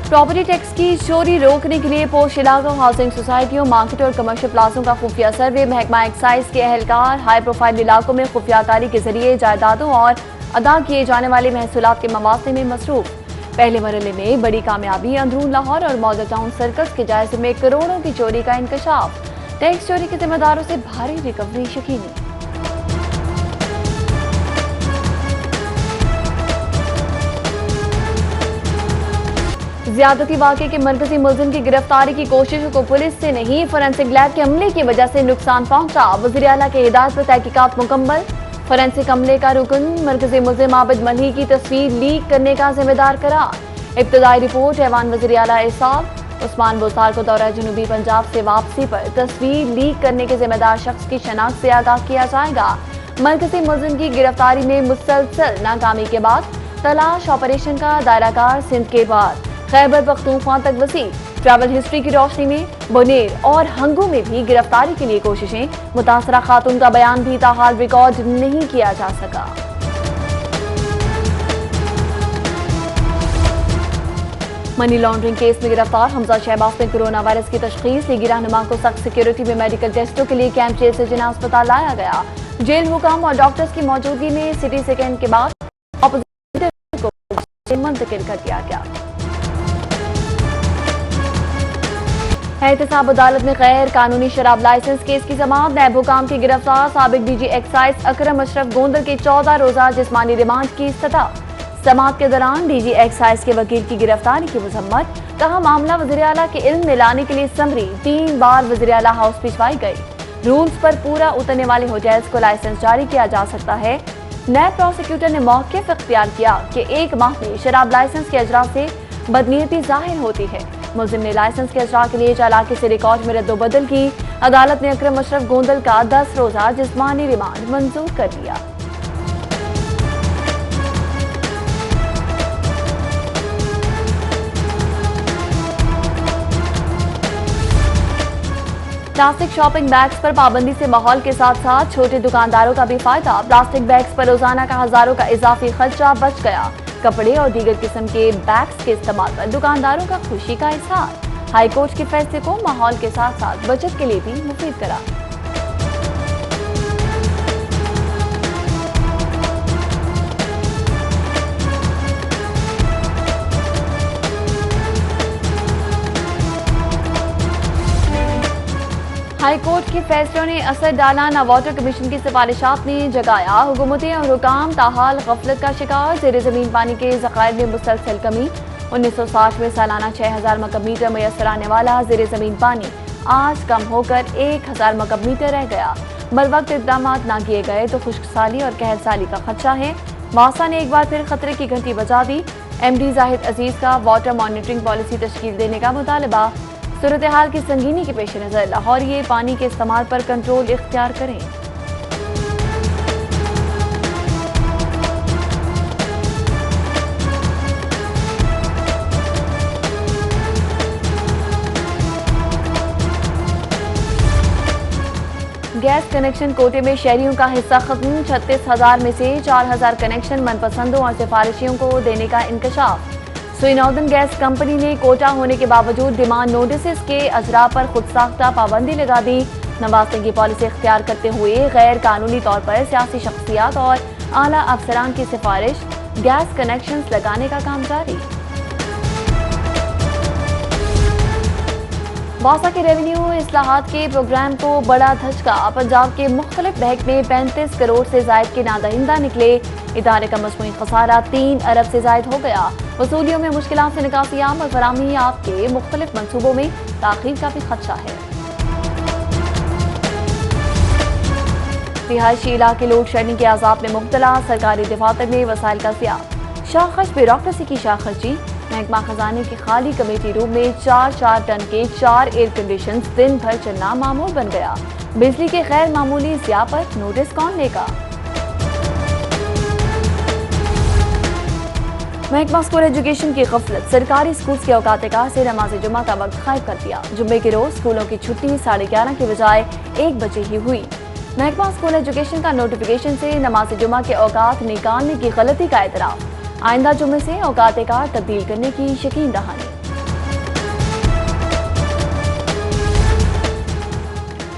Property tax की चोरी रोकने के लिए पोश इलाकों, हाउसिंग सोसाइटियों, मार्केट और कमर्शियल प्लाजों का खुफिया सर्वे। महकमा एक्साइज के एहलकार हाई प्रोफाइल इलाकों में खुफियाकारी के जरिए जायदादों और अदा किए जाने वाले महसूलात के मवासले में मसरूफ। पहले मरहले में बड़ी कामयाबी, अंदरून लाहौर और मॉडल टाउन सर्कस के जायजे में करोड़ों की चोरी का इंकशाफ। टैक्स चोरी के जिम्मेदारों से भारी रिकवरी यकीनी। ज्यादती वाक़े के मरकजी मुलजिम की गिरफ्तारी की कोशिशों को पुलिस से नहीं, फोरेंसिक लैब के अमले की वजह से नुकसान पहुंचा। वज़ीर आला के हिदायत पर तहकीकात मुकम्मल। फोरेंसिक अमले का रुकन मरकजी मुलजिम आबिद मल्ही की तस्वीर लीक करने का जिम्मेदार करार। इब्तदाई रिपोर्ट ऐवान वज़ीर आला एहसाब उस्मान बोसार को दौरा जनूबी पंजाब से वापसी पर तस्वीर लीक करने के जिम्मेदार शख्स की शनाख्त से आगाह किया जाएगा। मरकजी मुलजिम की गिरफ्तारी में मुसलसल नाकामी के बाद तलाश ऑपरेशन का दायराकार सिंध के बाद खैबर पख्तूनख्वा तक वसी। ट्रैवल हिस्ट्री की रोशनी में बोनेर और हंगू में भी गिरफ्तारी के लिए कोशिशें। मुतासरा खातून का बयान भी ताहाल रिकॉर्ड नहीं किया जा सका। मनी लॉन्ड्रिंग केस में गिरफ्तार हमजा शहबाज ने कोरोना वायरस की तशखीस। लीगी रहनुमा को सख्त सिक्योरिटी में मेडिकल टेस्टों के लिए कैंप जेल से जिना अस्पताल लाया गया। जेल हुकाम और डॉक्टर्स की मौजूदगी में सिटी स्कैन के बाद ऑपोजिशन को मुंतकिल कर दिया गया। एहतसाब अदालत में गैर कानूनी शराब लाइसेंस केस की समाअत। नैब हुकाम की गिरफ्तार साबिक डीजी एक्साइज अकरम अशरफ गोंदल के 14 रोजा जिस्मानी रिमांड की इस्तदा। समाअत के दौरान डीजी एक्साइज के वकील की गिरफ्तारी की मजम्मत। कहा मामला वज़ीर आला के इल्म में लाने के लिए समरी 3 बार वज़ीर आला हाउस भिजवाई गई। रूल्स पर पूरा उतरने वाले होटल्स को लाइसेंस जारी किया जा सकता है। नैब प्रोसिक्यूटर ने मौक़िफ़ इख्तियार किया कि 1 माह में शराब लाइसेंस के अजरा से बदनीयती जाहिर होती है। मुलजिम ने लाइसेंस के अजरा के लिए चालाकी से रिकॉर्ड में रद्दोबदल की। अदालत ने अकरम अशरफ गोंदल का 10 रोजा जिस्मानी रिमांड मंजूर कर लिया। प्लास्टिक शॉपिंग बैग्स पर पाबंदी से माहौल के साथ साथ छोटे दुकानदारों का भी फायदा। प्लास्टिक बैग्स पर रोजाना का हजारों का इजाफी खर्चा बच गया। कपड़े और दीगर किस्म के बैग्स के इस्तेमाल पर दुकानदारों का खुशी का इजहार। हाईकोर्ट के फैसले को माहौल के साथ साथ बचत के लिए भी मुफीद करा। हाईकोर्ट के फैसलों ने असर डाला ना वाटर कमीशन की सिफारिशात ने जगाया। हुकूमतें और हुकाम ताहाल गफलत का शिकार। जेर जमीन पानी के ज़खायर में मुसलसल कमी। 1960 में सालाना 6000 मकब मीटर मैसर आने वाला जेर जमीन पानी आज कम होकर 1000 मकब मीटर रह गया। बरवक्त इक़दाम ना किए गए तो खुश्क साली और कहर साली का खदशा है। वासा ने एक बार फिर खतरे की घंटी बजा दी। MD जाहिद अजीज का वाटर मॉनिटरिंग पॉलिसी तश्कील देने का मुतालबा। सूरत हाल की संगीनी के पेश नज़र लाहौरिये पानी के इस्तेमाल पर कंट्रोल इख्तियार करें। गैस कनेक्शन कोटे में शहरियों का हिस्सा खत्म। 36,000 में से 4,000 कनेक्शन मनपसंदों और सिफारिशियों को देने का इंकशाफ। सुइनौदन गैस कंपनी ने कोटा होने के बावजूद डिमांड नोटिस के अजरा पर खुद साख्ता पाबंदी लगा दी। नवाजने की पॉलिसी इख्तियार करते हुए गैर कानूनी तौर पर सियासी शख्सियात और आला अफसरान की सिफारिश गैस कनेक्शन लगाने का काम जारी। वासा के रेवेन्यू इस्लाहात के प्रोग्राम को बड़ा धचका। पंजाब के मुख्तलिफ महकमे 35 करोड़ से जायद के नादहिंदा निकले। इदारे का मजमूई खसारा 3 अरब से जायद हो गया। वसूलियों में मुश्किलात से निकासी आम और फराहमी आपके मुख्तलिफ मनसूबों में ताखीर का भी खदशा है। रिहायशी इलाके लोड शेडिंग के अजाब में मुब्तला। सरकारी दफातर में वसाइल का सिया। शाखश ब्यूरोक्रेसी की शाखर्जी। महकमा खजाने की खाली कमेटी रूम में 4 टन के 4 एयर कंडीशन दिन भर चलना मामूल बन गया। बिजली के गैर मामूली ज़िया पर नोटिस कौन लेगा? महकमा स्कूल एजुकेशन की गफलत। सरकारी स्कूल के औकात-ए-कार से नमाज जुमा का वक्त गायब कर दिया। जुम्मे के रोज स्कूलों की छुट्टी 11:30 की बजाय 1 बजे ही हुई। महकमा स्कूल एजुकेशन का नोटिफिकेशन से नमाज जुमा के औकात निकालने की गलती का एतराफ। आइंदा जुम्मे से औकात-ए-कार तब्दील करने की यकीन दहानी।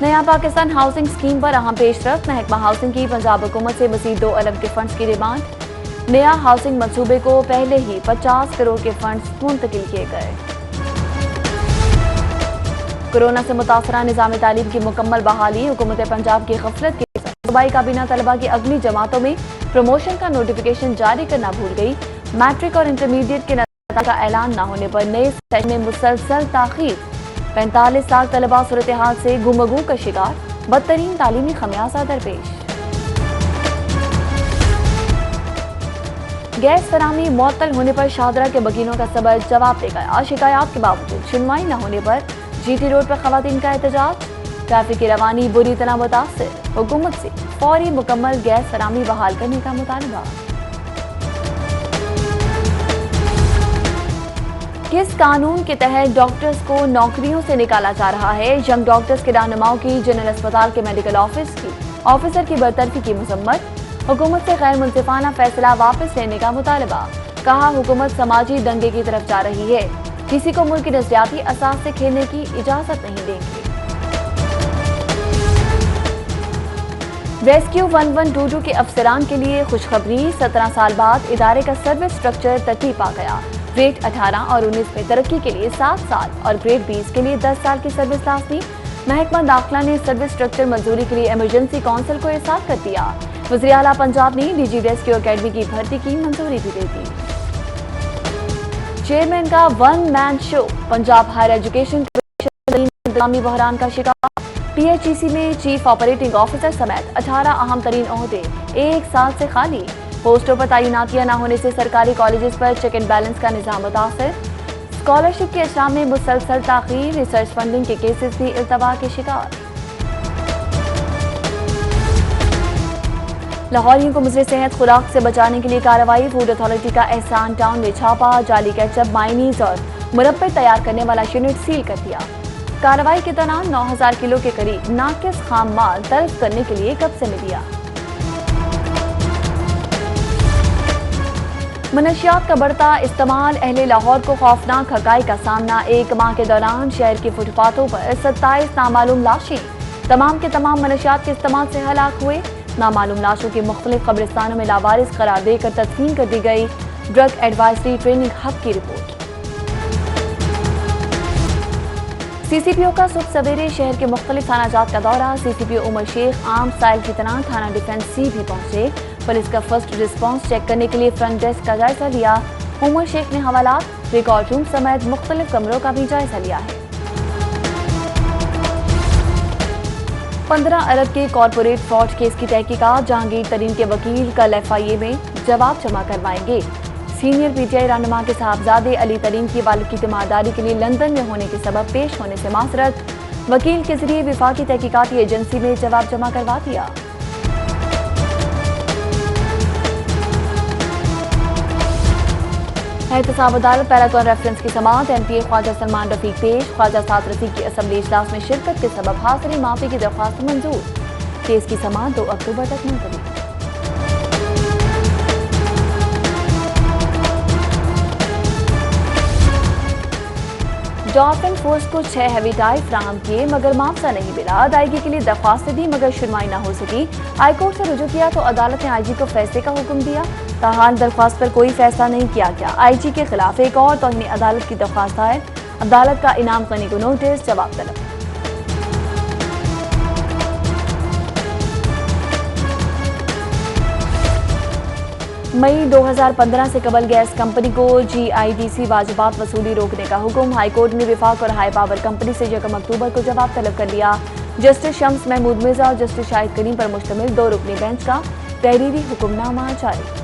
नया पाकिस्तान हाउसिंग स्कीम पर अहम पेशरफ्त। महकमा हाउसिंग की पंजाब हुकूमत से मज़ीद 2 अरब के फंड्स की डिमांड। नया हाउसिंग मंसूबे को पहले ही 50 करोड़ के फंड्स मुंतकिल किए गए। कोरोना से मुतासरा निज़ाम तालीम की मुकम्मल बहाली। हुकूमत पंजाब की गफलत के सूबाई काबीना तलबा की अगली जमातों में प्रमोशन का नोटिफिकेशन जारी करना भूल गई। मैट्रिक और इंटरमीडिएट के नतीजे का ऐलान न होने पर नए सेशन में मुसलसल ताखीर। 45 लाख तलबा सूरत हाल से गुमगू का शिकार। बदतरीन तालीमी खमियाजा दरपेश। गैस फराहमी मुअत्तल होने पर शाहदरा के वकीलों का सबक जवाब दे गया। शिकायत के बावजूद सुनवाई न होने पर जीटी रोड पर खवातीन का एहतजाज। ट्रैफिक की रवानी बुरी तरह मुतासिर। हुकूमत से फौरी मुकम्मल गैस फराहमी बहाल करने का मुतालबा। किस कानून के तहत डॉक्टर्स को नौकरियों से निकाला जा रहा है? यंग डॉक्टर्स के रहनुमाओं की जनरल अस्पताल के मेडिकल ऑफिसर की बरतरफी की मजम्मत। हुकूमत से गैर मुनसिफाना फैसला वापस लेने का मुतालबा। कहा हुकूमत समाजी दंगे की तरफ जा रही है, किसी को मुल्क की नजरियाती असास से खेलने की इजाजत नहीं देंगे। रेस्क्यू 1122 के अफसरान के लिए खुशखबरी। 17 साल बाद इदारे का सर्विस स्ट्रक्चर तरतीब पा गया। ग्रेड 18 और 19 में तरक्की के लिए 7 साल और ग्रेड 20 के लिए 10 साल की सर्विस लाजमी। महकमा दाखिला ने सर्विस स्ट्रक्चर मंजूरी के लिए इमरजेंसी काउंसिल को इरसाल कर दिया। वज़ीर आला पंजाब ने डीजी रेस्क्यू अकेडमी की भर्ती की मंजूरी भी दे दी। चेयरमैन का one man show. Punjab higher education इंतजामी बहरान का शिकार। PHEC में चीफ ऑपरेटिंग ऑफिसर समेत 18 अहम तरीन ओहदे 1 साल से खाली। पोस्टों पर तैनातियां न होने से सरकारी कॉलेजेस पर चेक एंड बैलेंस का निजाम मुतासर। स्कॉलरशिप के अशाम में मुसलसल ताखीर। रिसर्च फंडिंग के केसेस भी इल्तबा के शिकार। लाहौरियों को मुज़र सेहत खुराक से बचाने के लिए कार्रवाई। फूड अथॉरिटी का एहसान टाउन में छापा। जाली केचप, मायनीज और मुरब्बे तैयार करने वाला यूनिट सील कर दिया। कार्रवाई के दौरान 9000 किलो के करीब नाकिस खाम माल तलब करने के लिए कब्जे में लिया। मनशियात का बढ़ता इस्तेमाल। अहले लाहौर को खौफनाक हकाइक का सामना। 1 माह के दौरान शहर के फुटपाथों पर 27 नामालूम लाशें। तमाम के तमाम मनशियात के इस्तेमाल से हलाक हुए। नामालूम लाशों की मुख्तलिफ कब्रिस्तानों में लावारिस करार देकर तदफीन कर दी गई। ड्रग एडवाइजरी ट्रेनिंग हब की रिपोर्ट। CCPO का सुबह सवेरे शहर के मुख्तलिफ थाना जात का दौरा। CCPO उमर शेख आम साइल की तरह थाना डिफेंस C भी पहुंचे। पुलिस का फर्स्ट रिस्पांस चेक करने के लिए फ्रंट डेस्क का जायजा लिया। उमर शेख ने हवालात, रिकॉर्ड रूम समेत मुख्तलिफ कमरों का भी जायजा लिया है। 15 अरब के कॉरपोरेट फ्रॉड केस की तहकीकात। जहांगीर तरीन के वकील कल FIA में जवाब जमा करवाएंगे। सीनियर PTI रहनुमा के साहबजादे अली तरीन की वालिद की तीमारदारी के लिए लंदन में होने के सबब पेश होने से माजरत। वकील के जरिए विफाकी तहकीकाती एजेंसी में जवाब जमा करवा दिया। एहतसाब अदालत पैराकॉन रेफरेंस की समाअत। MPA ख्वाजा सलमान रफीक पेश। ख्वाजा साद रफीक की असम्बली इजलास में शिरकत के सबब हासिल माफी की दरख्वास्त मंजूर। केस की समाअत 2 अक्टूबर तक मुलतवी। डॉल्फिन फोर्स को 6 हैवी टाई फ्राहम किए मगर मुआवजा नहीं मिला। अदायगी के लिए दरख्वास्त दी मगर सुनवाई न हो सकी। हाईकोर्ट से रुजू किया तो अदालत ने IG को फैसले का हुक्म दिया। ताहाल दरख्वास्त पर कोई फैसला नहीं किया गया। IG के खिलाफ एक और तौहीन अदालत की दरख्वास्त दायर। अदालत का इनाम गनी को नोटिस, जवाब तलब। मई 2015 से कबल गैस कंपनी को GIDC वाजिबात वसूली रोकने का हुक्म। हाईकोर्ट ने विफाक और हाई पावर कंपनी से 1 अक्टूबर को जवाब तलब कर लिया। जस्टिस शम्स महमूद मिर्जा और जस्टिस शाहिद करीम पर मुश्तमिल 2 रुकनी बेंच का तहरीरी हुक्मनामा जारी।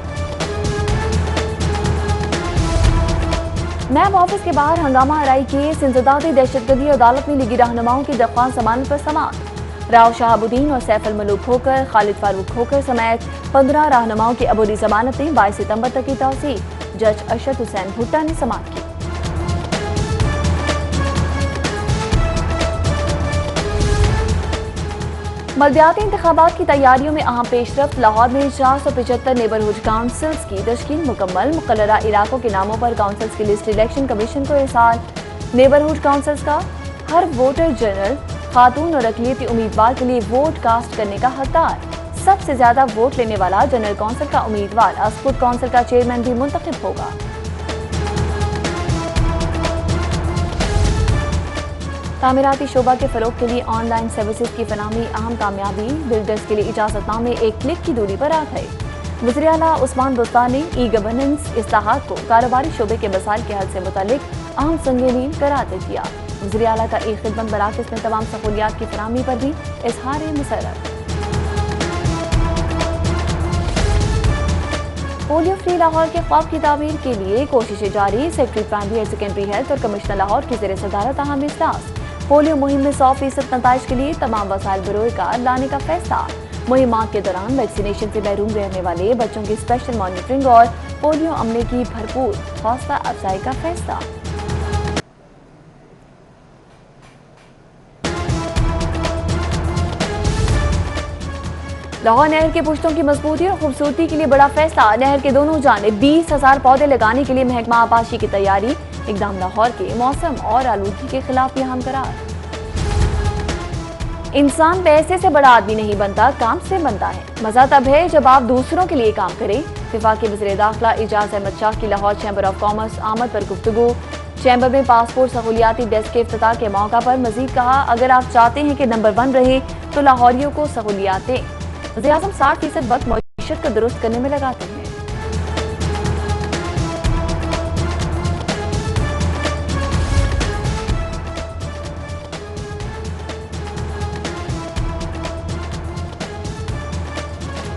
नैब ऑफिस के बाहर हंगामा आराई केस। इंसदादी दहशतगर्दी अदालत में लिगी रहनुमाओं की दरख्वास्त जमानत पर समाअत। राव शहाबुद्दीन और सैफ अल मलूक खोकर, खालिद फारूक खोकर समेत 15 रहनुमाओं की अबूरी जमानतें 22 सितंबर तक की तौसीह। जज अरशद हुसैन भुट्टा ने समाअत की। बल्दियाती इंतखाबात की तैयारियों में अहम पेशरफ्त। लाहौर में 475 नेबरहुड काउंसिल्स की तश्कील मुकम्मल। मुकर्ररा इलाकों के नामों पर काउंसिल्स की लिस्ट इलेक्शन कमीशन को इरसाल। नेबरहुड काउंसिल्स का हर वोटर जनरल खातून और अक़लियती उम्मीदवार के लिए वोट कास्ट करने का हकदार। सबसे ज्यादा वोट लेने वाला जनरल कौंसिल का उम्मीदवार अस्पुट कौंसिल का चेयरमैन भी मुंतखब होगा। तामीराती शोबा के फरोग के लिए ऑनलाइन सर्विसेज की फराहमी अहम कामयाबी। बिल्डर्स के लिए इजाजतनामे एक क्लिक की दूरी पर आ गए। वज़ीर आला उस्मान बुस्तान ने ई गवर्नेंस इस्लाहात को कारोबारी शोबे के मसाइल के हल से मुतालिक अहम संगीन करार दे दिया। वज़ीर आला का ई खिदमत मराकज़ में तमाम सहूलियात की फराहमी पर भी इजहार मसरत। पोलियो फ्री लाहौर के ख्वाब की तामीर के लिए कोशिशें जारी। Secretary primary and secondary health और कमिश्नर लाहौर की ज़ेर सदारत अहम इजलास। पोलियो मुहिम में 100% नताइज के लिए तमाम वसाइल बरोए कार लाने का फैसला। मुहिमात के दौरान वैक्सीनेशन से महरूम रहने वाले बच्चों की स्पेशल मॉनिटरिंग और पोलियो अमले की भरपूर हौसला अफजाई का फैसला। लाहौर नहर के पुश्तों की मजबूती और खूबसूरती के लिए बड़ा फैसला। नहर के दोनों जानिब 20,000 पौधे लगाने के लिए महकमा आबाशी की तैयारी। इकदाम लाहौर के मौसम और आलूगी के खिलाफ भी अहम करार। इंसान पैसे से बड़ा आदमी नहीं बनता, काम से बनता है। मजा तब है जब आप दूसरों के लिए काम करें। वफाकी वज़ीर दाखिला इजाज़ अहमद शाह की लाहौर चैम्बर ऑफ कॉमर्स आमद पर गुफ्तगू। चैम्बर में पासपोर्ट सहूलियाती डेस्क के इफ्तिताह के मौका पर मजीद कहा, अगर आप चाहते हैं कि नंबर 1 रहे तो लाहौरियों को सहूलियात दें। वज़ीर आज़म 60% वक्त मईशत को दुरुस्त करने में लगाते हैं।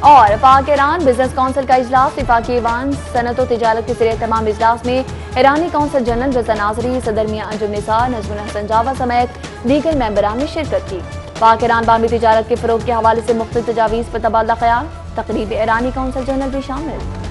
और पाक ईरान बिजनेस काउंसिल का इजलास। वफाकी ईवान सनत और तिजारत के ज़रिए तमाम इजलास में ईरानी कौंसल जनरल रज़ा नाज़री, सदर मियां अंजुम निसार, नजमुल हसन जावा समेत दीगर मेंबरान ने शिरकत की। पाक ईरान बाहमी तिजारत के फरोग के हवाले से मुख्तलिफ तजावीज़ पर तबादला ख्याल। तकरीब ईरानी कौंसल जनरल भी शामिल।